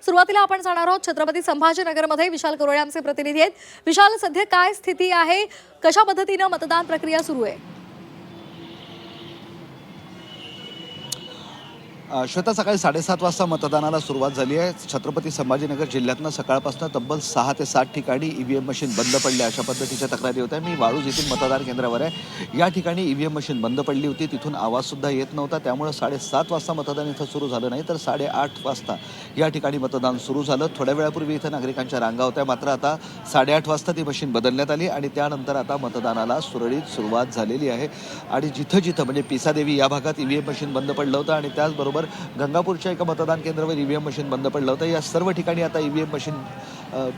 सुरुवातीला आपण जाणार आहोत छत्रपती संभाजीनगरमध्ये। विशाल करोळे आमचे प्रतिनिधी आहेत। विशाल, सध्या काय स्थिती आहे, कशा पद्धतीने मतदान प्रक्रिया सुरू आहे? श्वेता, सकाळी 7:30 वाजता मतदानाला सुरुवात झाली आहे। छत्रपती संभाजीनगर जिल्ह्यातनं सकाळपासून तब्बल 6 ते 7 ठिकाणी ईव्हीएम मशीन बंद पडले अशा पद्धतीच्या तक्रारी होत्या। मी वाळूज येथील मतदान केंद्रावर आहे। या ठिकाणी ईव्हीएम मशीन बंद पडली होती, तिथून आवाजसुद्धा येत नव्हता। त्यामुळे 7:30 वाजता मतदान इथं सुरू झालं नाही, तर 8:30 वाजता या ठिकाणी मतदान सुरू झालं। थोड्या वेळापूर्वी इथं नागरिकांच्या रांगा होत्या, मात्र आता 8:30 वाजता ती मशीन बदलण्यात आली आणि त्यानंतर आता मतदानाला सुरळीत सुरुवात झालेली आहे। आणि जिथं जिथं म्हणजे पिसादेवी या भागात ईव्हीएम मशीन बंद पडलं होतं आणि त्याचबरोबर गंगापूरच्या एका मतदान केंद्रावर ईव्हीएम मशीन बंद पडलं होतं। या सर्व ठिकाणी आता ईव्हीएम मशीन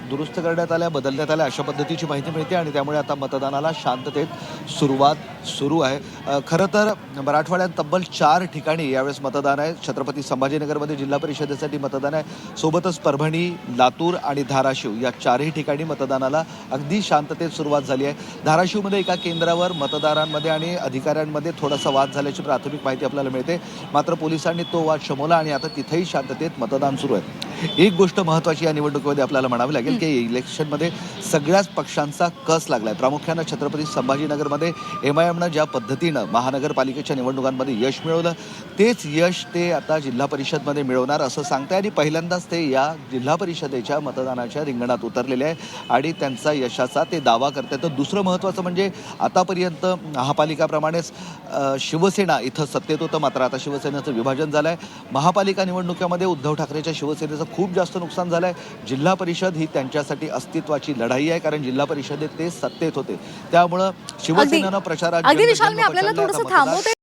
दुरुस्त करण्यात आल्या, बदलण्यात आल्या अशा पद्धतीची माहिती मिळते आणि त्यामुळे आता मतदानाला शांततेत सुरुवात सुरू आहे। खरं तर मराठवाड्यात तब्बल 4 ठिकाणी यावेळेस मतदान आहे। छत्रपती संभाजीनगरमध्ये जिल्हा परिषदेसाठी मतदान आहे, सोबतच परभणी, लातूर आणि धाराशिव या 4ही ठिकाणी मतदानाला अगदी शांततेत सुरुवात झाली आहे। धाराशिवमध्ये एका केंद्रावर मतदारांमध्ये आणि अधिकाऱ्यांमध्ये थोडासा वाद झाल्याची प्राथमिक माहिती आपल्याला मिळते, मात्र पोलिसांनी तो वाद शमवला आणि आता तिथेही शांततेत मतदान सुरू आहे। एक गोष्ट महत्त्वाची या निवडणुकीमध्ये आपल्याला म्हणावी लागेल की इलेक्शनमध्ये सगळ्याच पक्षांचा कस लागलाय। प्रामुख्यानं छत्रपती संभाजीनगरमध्ये MIMनं ज्या पद्धतीनं महानगरपालिकेच्या निवडणुकांमध्ये यश मिळवलं, तेच यश ते आता जिल्हा परिषदमध्ये मिळवणार असं सांगताय आणि पहिल्यांदाच ते या जिल्हा परिषदेच्या मतदानाच्या रिंगणात उतरलेले आहे आणि त्यांचा यशाचा ते दावा करतात। तर दुसरं महत्त्वाचं म्हणजे आतापर्यंत महापालिकाप्रमाणेच शिवसेना इथं सत्तेत होतं, मात्र आता शिवसेनेचं विभाजन झालं आहे। महापालिका निवडणुकीमध्ये उद्धव ठाकरेच्या शिवसेनेचं खूप जास्त नुकसान झालं आहे। जिल्हा परिषद ही त्यांच्यासाठी अस्तित्वाची लढाई आहे, कारण जिल्हा परिषदेत ते सत्तेत होते। त्यामुळं शिवसेनेनं प्रचारात विशाल, मी आपल्याला थोडंसं थांबवते।